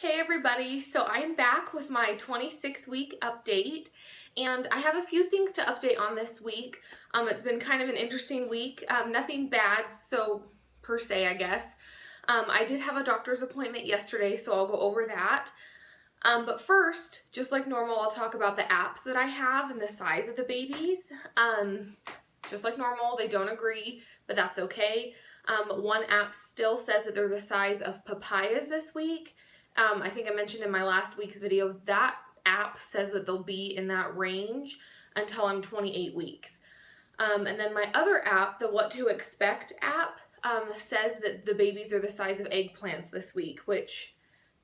Hey everybody, so I am back with my 26-week update, and I have a few things to update on this week. It's been kind of an interesting week, nothing bad, so per se, I guess. I did have a doctor's appointment yesterday, so I'll go over that. But first, just like normal, I'll talk about the apps that I have and the size of the babies. Just like normal, they don't agree, but that's okay. One app still says that they're the size of papayas this week. I think I mentioned in my last week's video, that app says that they'll be in that range until I'm 28 weeks. And then my other app, the What to Expect app, says that the babies are the size of eggplants this week, which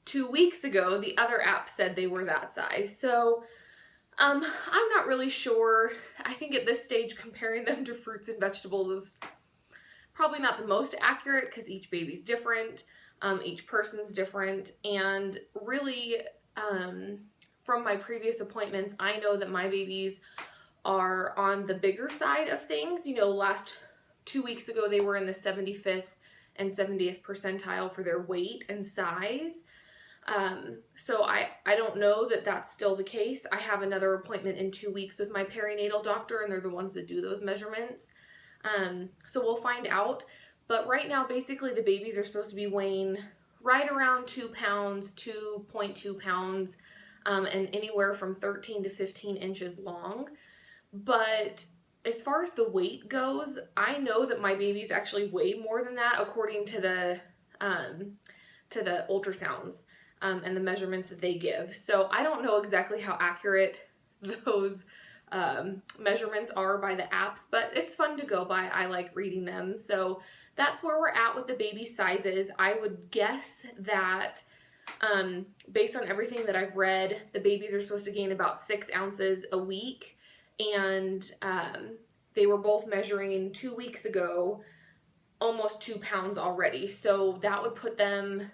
2 weeks ago, the other app said they were that size. So I'm not really sure. I think at this stage, comparing them to fruits and vegetables is probably not the most accurate because each baby's different. Each person's different, and really from my previous appointments, I know that my babies are on the bigger side of things. You know, last 2 weeks ago they were in the 75th and 70th percentile for their weight and size. So I don't know that that's still the case. I have another appointment in 2 weeks with my perinatal doctor, and they're the ones that do those measurements. So we'll find out. But right now, basically, the babies are supposed to be weighing right around 2 pounds, 2.2 pounds, and anywhere from 13 to 15 inches long. But as far as the weight goes, I know that my babies actually weigh more than that according to the ultrasounds and the measurements that they give. So I don't know exactly how accurate those measurements are by the apps, but it's fun to go by. I like reading them. So that's where we're at with the baby sizes. I would guess that based on everything that I've read, the babies are supposed to gain about 6 ounces a week, and they were both measuring 2 weeks ago almost 2 pounds already. So that would put them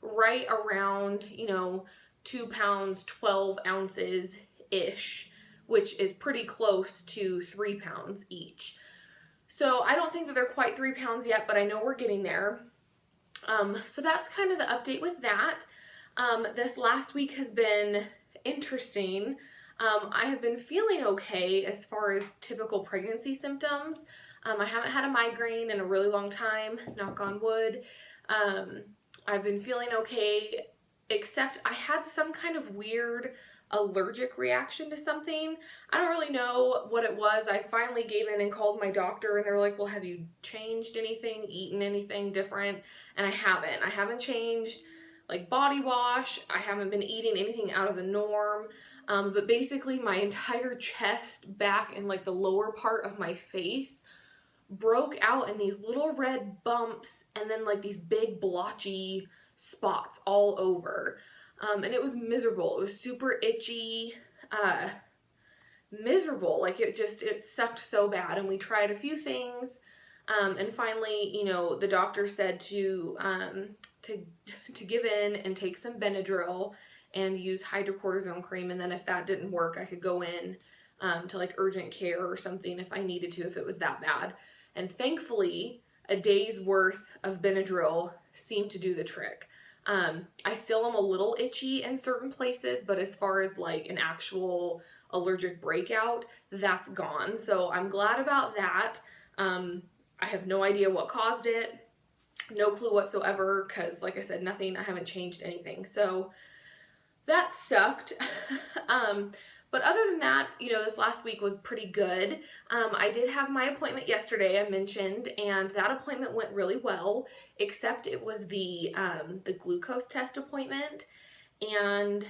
right around, 2 pounds, 12 ounces ish, which is pretty close to 3 pounds each. So I don't think that they're quite 3 pounds yet, but I know we're getting there. So that's kind of the update with that. This last week has been interesting. I have been feeling okay as far as typical pregnancy symptoms. I haven't had a migraine in a really long time, knock on wood. I've been feeling okay, except I had some kind of weird allergic reaction to something. I don't really know what it was. I finally gave in and called my doctor, and they're like, well, have you changed anything, eaten anything different? And I haven't changed like body wash. I haven't been eating anything out of the norm. But basically my entire chest, back, and like the lower part of my face broke out in these little red bumps, and then like these big blotchy spots all over. And it was miserable. It was super itchy, miserable. Like it sucked so bad. And we tried a few things. And finally, the doctor said to give in and take some Benadryl and use hydrocortisone cream. And then if that didn't work, I could go in to like urgent care or something if I needed to, if it was that bad. And thankfully, a day's worth of Benadryl seemed to do the trick. I still am a little itchy in certain places, but as far as like an actual allergic breakout, that's gone. So I'm glad about that. I have no idea what caused it. No clue whatsoever, because like I said, I haven't changed anything. So that sucked. But other than that, this last week was pretty good. I did have my appointment yesterday, I mentioned, and that appointment went really well, except it was the glucose test appointment, and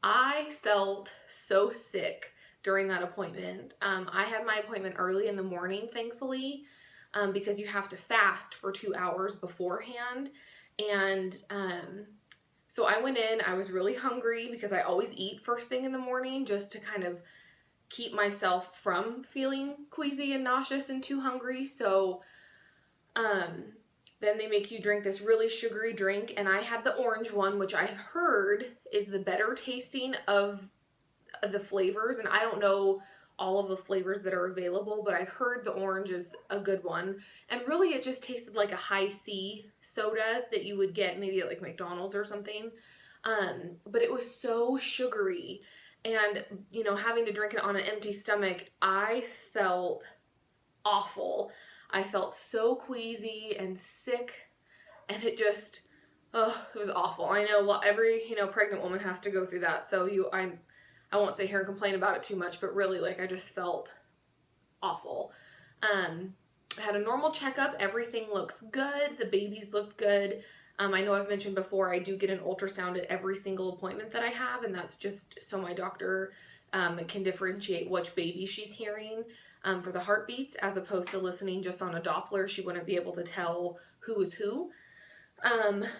I felt so sick during that appointment. I had my appointment early in the morning, thankfully, because you have to fast for 2 hours beforehand, and so I went in, I was really hungry because I always eat first thing in the morning just to kind of keep myself from feeling queasy and nauseous and too hungry. So then they make you drink this really sugary drink, and I had the orange one, which I have heard is the better tasting of the flavors, and I don't know all of the flavors that are available, but I've heard the orange is a good one. And really it just tasted like a high C soda that you would get maybe at like McDonald's or something. But it was so sugary, and you know, having to drink it on an empty stomach, I felt awful. I felt so queasy and sick, and it just, oh, it was awful. I know, well, every, you know, pregnant woman has to go through that, so I won't sit here and complain about it too much, but really, like, I just felt awful. I had a normal checkup. Everything looks good. The babies looked good. I know I've mentioned before, I do get an ultrasound at every single appointment that I have, and that's just so my doctor can differentiate which baby she's hearing for the heartbeats, as opposed to listening just on a Doppler. She wouldn't be able to tell who is who.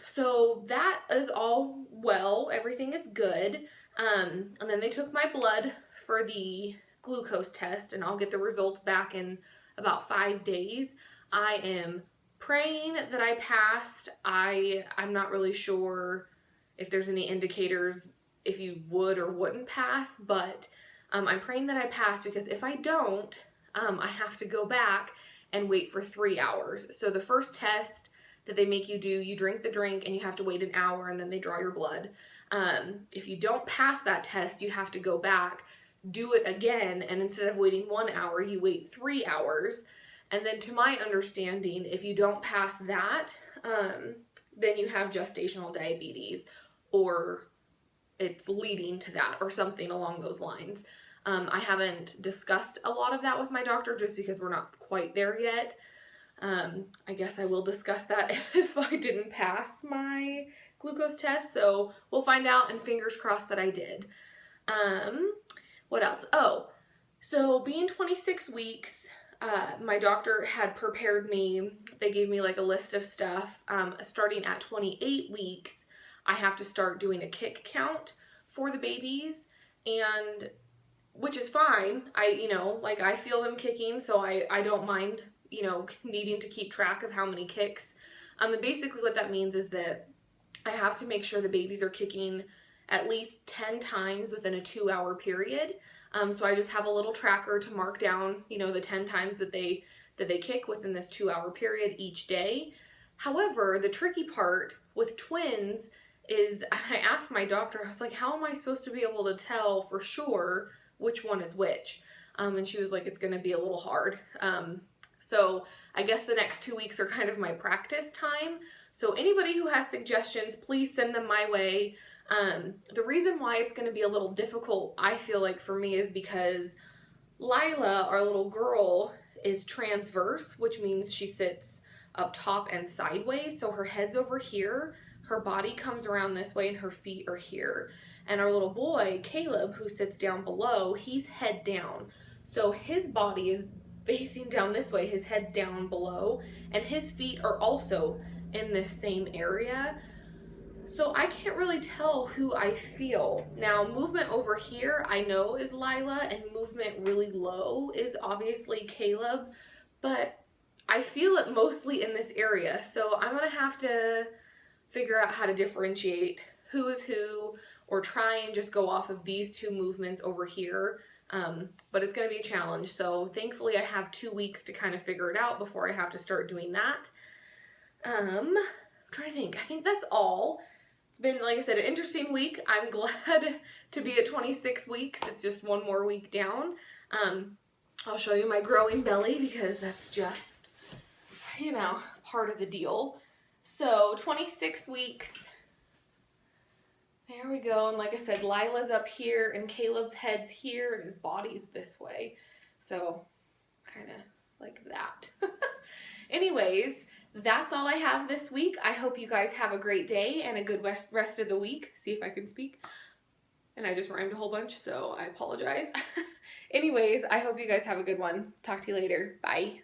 So that is all well. Everything is good. And then they took my blood for the glucose test, and I'll get the results back in about 5 days. I am praying that I passed. I'm not really sure if there's any indicators if you would or wouldn't pass, but I'm praying that I pass, because if I don't, I have to go back and wait for 3 hours. So the first test that they make you do, you drink the drink and you have to wait an hour, and then they draw your blood. If you don't pass that test, you have to go back, do it again, and instead of waiting 1 hour, you wait 3 hours. And then to my understanding, if you don't pass that, then you have gestational diabetes, or it's leading to that, or something along those lines. I haven't discussed a lot of that with my doctor just because we're not quite there yet. I guess I will discuss that if I didn't pass my glucose test, so we'll find out, and fingers crossed that I did. What else? Oh, so being 26 weeks, my doctor had prepared me, they gave me like a list of stuff. Starting at 28 weeks, I have to start doing a kick count for the babies, and which is fine. I feel them kicking, so I don't mind, needing to keep track of how many kicks. And basically what that means is that I have to make sure the babies are kicking at least 10 times within a 2-hour period. So I just have a little tracker to mark down, the 10 times that they kick within this 2-hour period each day. However, the tricky part with twins is, I asked my doctor, I was like, how am I supposed to be able to tell for sure which one is which? And she was like, it's going to be a little hard. So I guess the next 2 weeks are kind of my practice time. So anybody who has suggestions, please send them my way. The reason why it's going to be a little difficult, I feel like, for me is because Lila, our little girl, is transverse, which means she sits up top and sideways. So her head's over here, her body comes around this way, and her feet are here. And our little boy, Caleb, who sits down below, he's head down. So his body is facing down this way, his head's down below, and his feet are also in this same area. So I can't really tell who I feel. Now, movement over here I know is Lila, and movement really low is obviously Caleb, but I feel it mostly in this area. So I'm gonna have to figure out how to differentiate who is who, or try and just go off of these two movements over here. But it's going to be a challenge. So thankfully I have 2 weeks to kind of figure it out before I have to start doing that. I'm trying to think. I think that's all. It's been, like I said, an interesting week. I'm glad to be at 26 weeks. It's just 1 more week down. I'll show you my growing belly, because that's just, part of the deal. So 26 weeks. There we go. And like I said, Lila's up here and Caleb's head's here and his body's this way. So kind of like that. Anyways, that's all I have this week. I hope you guys have a great day and a good rest of the week. See if I can speak. And I just rhymed a whole bunch, so I apologize. Anyways, I hope you guys have a good one. Talk to you later. Bye.